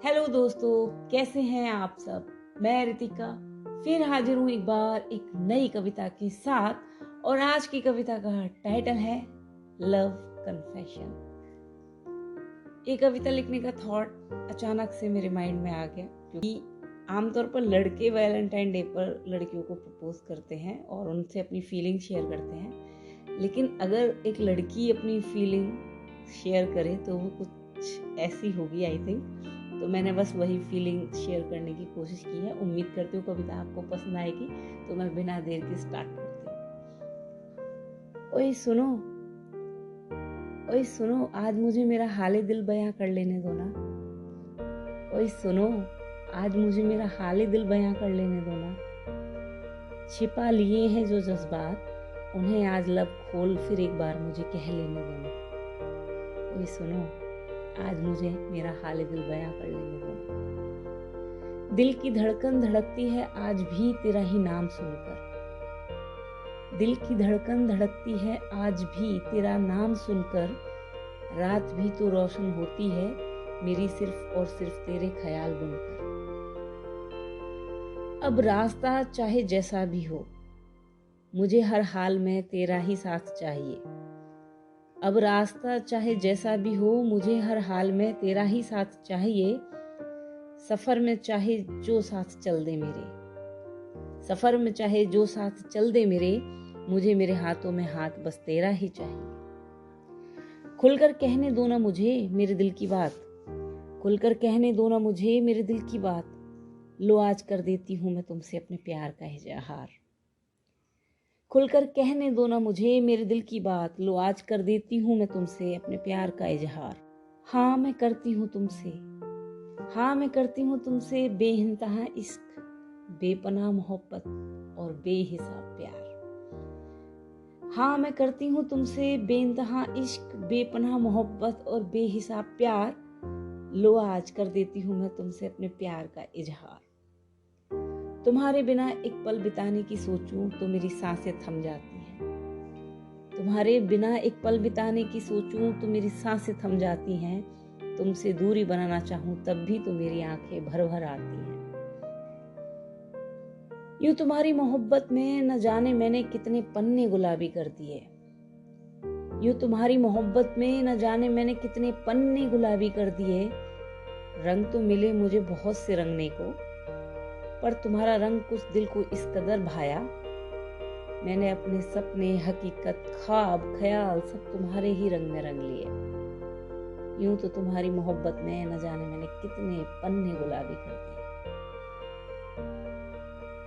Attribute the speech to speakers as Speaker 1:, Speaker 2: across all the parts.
Speaker 1: Hello दोस्तों, कैसे हैं आप सब। मैं रितिका फिर हाजिर हूँ एक बार एक नई कविता के साथ। और आज की कविता का टाइटल है लव कन्फेशन। ये कविता लिखने का थॉट अचानक से मेरे माइंड में आ गया, क्योंकि आमतौर पर लड़के वैलेंटाइन डे पर लड़कियों को प्रपोज करते हैं और उनसे अपनी फीलिंग शेयर करते हैं। लेकिन अगर एक लड़की अपनी फीलिंग शेयर करे तो वो कुछ ऐसी होगी, आई थिंक। तो मैंने बस वही फीलिंग शेयर करने की कोशिश की है। उम्मीद करती हूँ कविता आपको पसंद आएगी। तो मैं बिना देर के स्टार्ट करती हूँ। ओए सुनो, आज मुझे मेरा हाले दिल बयां कर लेने दो ना। ओए सुनो, आज मुझे मेरा हाले दिल बयां कर लेने दो ना। छिपा लिए हैं जो जज्बात, उन्हें आज लब खोल फिर एक बार मुझे कह लेने दो ना। ओए सुनो, आज मुझे मेरा हाल दिल बयां कर लेने दो। दिल की धड़कन धड़कती है आज भी तेरा ही नाम सुनकर। दिल की धड़कन धड़कती है आज भी तेरा नाम सुनकर। रात भी तो रोशन होती है मेरी सिर्फ और सिर्फ तेरे ख्याल बुनकर। अब रास्ता चाहे जैसा भी हो, मुझे हर हाल में तेरा ही साथ चाहिए। अब रास्ता चाहे जैसा भी हो, मुझे हर हाल में तेरा ही साथ चाहिए। सफर में चाहे जो साथ चल दे मेरे, सफर में चाहे जो साथ चल दे मेरे, मुझे मेरे हाथों में हाथ बस तेरा ही चाहिए। खुलकर कहने दो ना मुझे मेरे दिल की बात, खुलकर कहने दो ना मुझे मेरे दिल की बात। लो आज कर देती हूँ मैं तुमसे अपने प्यार का इजहार। खुलकर कहने दो ना मुझे मेरे दिल की बात, लो आज कर देती हूँ मैं तुमसे अपने प्यार का इजहार। हाँ मैं करती हूँ तुमसे, हाँ मैं करती हूँ तुमसे बेइंतहा इश्क, बेपनाह मोहब्बत और बेहिसाब प्यार। हाँ मैं करती हूँ तुमसे बेइंतहा इश्क, बेपनाह मोहब्बत और बेहिसाब प्यार। लो आज कर देती हूँ मैं तुमसे अपने प्यार का इजहार। तुम्हारे बिना एक पल बिताने की सोचूं तो मेरी सांसें थम जाती हैं। तुम्हारे बिना एक पल बिताने की सोचूं तो मेरी सांसें थम जाती हैं। तुमसे दूरी बनाना चाहूं तब भी तो मेरी आंखें भर भर आती हैं। यूं तुम्हारी मोहब्बत में न जाने मैंने कितने पन्ने गुलाबी कर दिए। यूं तुम्हारी मोहब्बत में न जाने मैंने कितने पन्ने गुलाबी कर दिए। रंग तो मिले मुझे बहुत से रंगने को, पर तुम्हारा रंग कुछ दिल को इस कदर भाया। मैंने अपने सपने, हकीकत, ख्वाब, ख्याल सब तुम्हारे ही रंग में रंग लिए। यूं तो तुम्हारी मोहब्बत में न जाने मैंने कितने पन्ने गुलाबी कर दिए।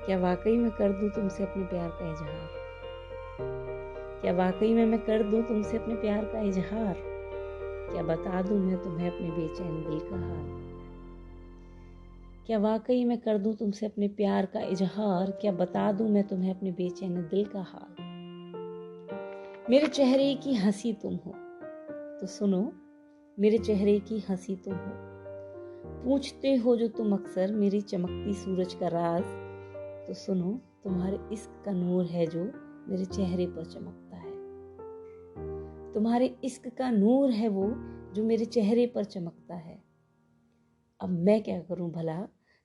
Speaker 1: क्या वाकई में कर दूं तुमसे अपने प्यार का इजहार? क्या वाकई में मैं कर दूं तुमसे अपने प्यार का इजहार? क्या बता दूं मैं तुम्हें अपने बेचैन दिल का हाल? क्या वाकई मैं कर दूं तुमसे अपने प्यार का इजहार? क्या बता दूं मैं तुम्हें अपने बेचैन दिल का हाल? मेरे चेहरे की हंसी तुम हो तो सुनो, मेरे चेहरे की हंसी तुम हो। पूछते हो जो तुम अक्सर मेरी चमकती सूरज का राज, तो सुनो तुम्हारे इश्क का नूर है जो मेरे चेहरे पर चमकता है। तुम्हारे इश्क का नूर है वो जो मेरे चेहरे पर चमकता है। अब मैं क्या करूं भला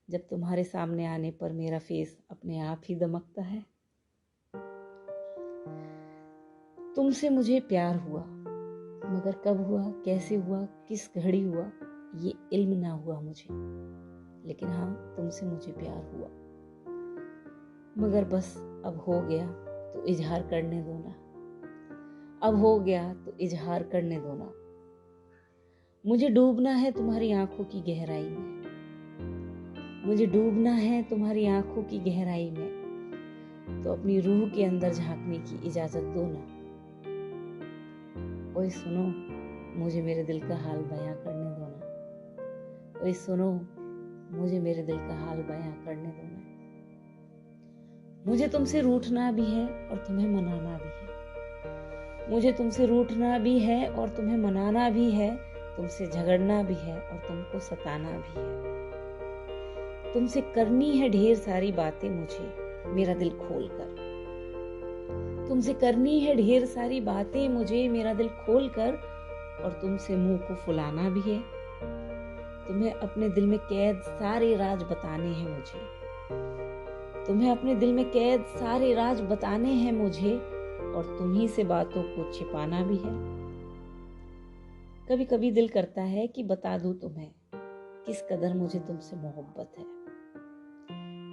Speaker 1: जब तुम्हारे सामने आने पर मेरा फेस अपने आप ही दमकता है। तुमसे मुझे प्यार हुआ, मगर कब हुआ, कैसे हुआ, किस घड़ी हुआ, ये इल्म ना हुआ मुझे। लेकिन हाँ, तुमसे मुझे प्यार हुआ, मगर बस अब हो गया तो इजहार करने दो ना। अब हो गया तो इजहार करने दो ना। मुझे डूबना है तुम्हारी आंखों की गहराई में, मुझे डूबना है तुम्हारी आंखों की गहराई में। तो अपनी रूह के अंदर झांकने की इजाजत दो ना। ओए सुनो, मुझे मेरे दिल का हाल बयां करने दो ना। ओए सुनो, मुझे मेरे दिल का हाल बयां करने दो ना। मुझे तुमसे रूठना भी है और तुम्हें मनाना भी है। मुझे तुमसे रूठना भी है और तुम्हें मनाना भी है। तुमसे झगड़ना भी है और तुमको सताना भी है। तुमसे करनी है ढेर सारी बातें मुझे मेरा दिल खोल कर। तुमसे करनी है ढेर सारी बातें मुझे मेरा दिल खोल कर। और तुमसे मुंह को फुलाना भी है। तुम्हें अपने दिल में कैद सारे राज बताने हैं मुझे। तुम्हें अपने दिल में कैद सारे राज बताने हैं मुझे, और तुम्ही से बातों को छिपाना भी है। कभी कभी दिल करता है कि बता दूं तुम्हें किस कदर मुझे तुमसे मोहब्बत है।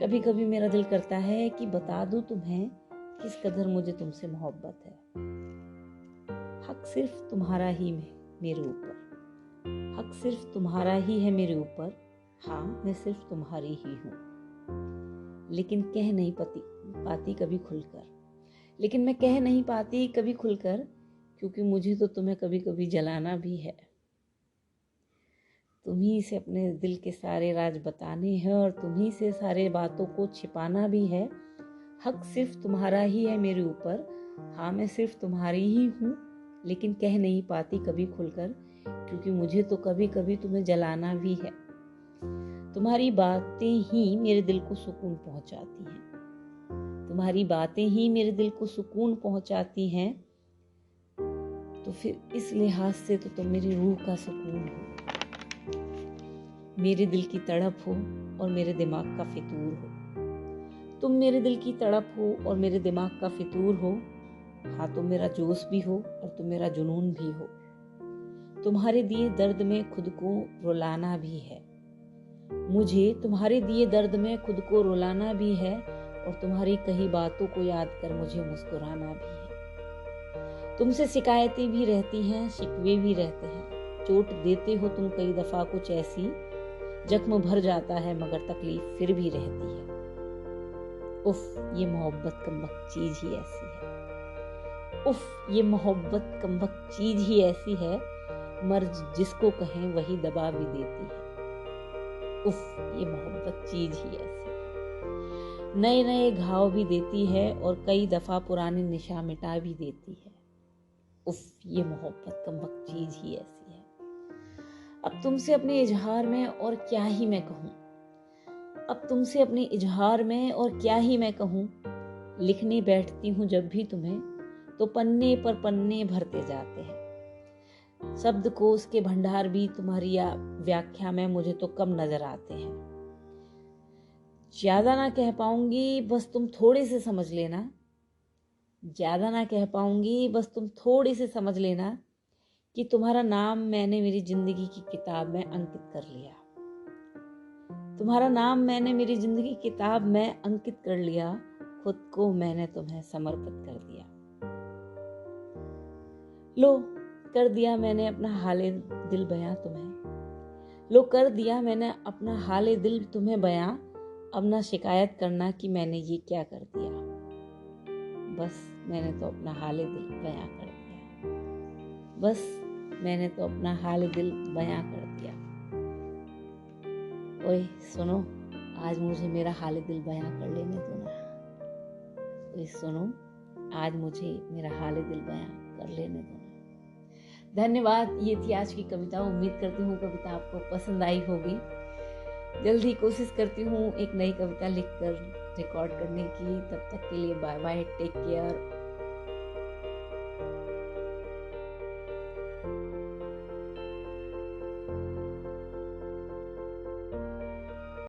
Speaker 1: कभी कभी मेरा दिल करता है कि बता दूं तुम्हें किस कदर मुझे तुमसे मोहब्बत है। हक सिर्फ तुम्हारा ही मेरे ऊपर, हक सिर्फ तुम्हारा ही है मेरे ऊपर। हाँ, मैं सिर्फ तुम्हारी ही हूँ, लेकिन कह नहीं पाती कभी खुलकर। लेकिन मैं कह नहीं पाती कभी खुलकर, क्योंकि मुझे तो तुम्हें कभी कभी जलाना भी है। तुम्ही से अपने दिल के सारे राज बताने हैं, और तुम्ही से सारे बातों को छिपाना भी है। हक सिर्फ तुम्हारा ही है मेरे ऊपर। हाँ, मैं सिर्फ तुम्हारी ही हूँ, लेकिन कह नहीं पाती कभी खुलकर, क्योंकि मुझे तो कभी कभी तुम्हें जलाना भी है। तुम्हारी बातें ही मेरे दिल को सुकून पहुंचाती हैं। तुम्हारी बातें ही मेरे दिल को सुकून पहुंचाती हैं। तो फिर इस लिहाज से तो तुम मेरी रूह का सुकून हो, मेरे दिल की तड़प हो और मेरे दिमाग का फितूर हो। तुम मेरे दिल की तड़प हो और मेरे दिमाग का फितूर हो। हाँ, तुम मेरा जोश भी हो और तुम मेरा जुनून भी हो। तुम्हारे दिए दर्द में खुद को रुलाना भी है मुझे। तुम्हारे दिए दर्द में खुद को रुलाना भी है, और तुम्हारी कही बातों को याद कर मुझे मुस्कुराना भी है। तुमसे शिकायतें भी रहती हैं, शिकवे भी रहते हैं। चोट देते हो तुम कई दफा कुछ ऐसी, जख्म भर जाता है मगर तकलीफ फिर भी रहती है। उफ, ये मोहब्बत कमबख्त चीज ही ऐसी है। उफ, ये मोहब्बत कमबख्त चीज ही ऐसी है, मर्ज जिसको कहें वही दबा भी देती है। उफ, ये मोहब्बत चीज ही ऐसी है, नए नए घाव भी देती है और कई दफा पुराने निशा मिटा भी देती है। उफ, ये मोहब्बत कमबख्त चीज ही ऐसी है। अब तुमसे अपने इजहार में और क्या ही मैं कहूँ, अब तुमसे अपने इजहार में और क्या ही मैं कहूँ। लिखने बैठती हूँ जब भी तुम्हें, तो पन्ने पर पन्ने भरते जाते हैं। शब्द को उसके भंडार भी तुम्हारी व्याख्या में मुझे तो कम नजर आते हैं। ज्यादा ना कह पाऊंगी, बस तुम थोड़े से समझ लेना। ज्यादा ना कह पाऊंगी, बस तुम थोड़ी से समझ लेना कि तुम्हारा नाम मैंने मेरी जिंदगी की किताब में अंकित कर लिया। तुम्हारा नाम मैंने मेरी जिंदगी की किताब में अंकित कर लिया। खुद को मैंने तुम्हें समर्पित कर दिया। लो, कर दिया मैंने अपना हाले दिल बयां तुम्हें। लो, कर दिया मैंने अपना हाले दिल तुम्हें बयां। अब ना शिकायत करना कि मैंने ये क्या कर दिया। बस मैंने तो अपना हाले दिल बयां कर दिया। बस मैंने तो अपना हाले दिल बयां कर दिया। ओए सुनो, आज मुझे मेरा हाले दिल बयां कर लेने दो ना। ओए सुनो, आज मुझे मेरा हाले दिल बयां कर लेने दो ना। धन्यवाद। ये थी आज की कविता। उम्मीद करती हूँ कविता आपको पसंद आई होगी। जल्दी कोशिश करती हूँ एक नई कविता लिखकर रिकॉर्ड करने की। तब तक के लिए बाय बाय, टेक केयर।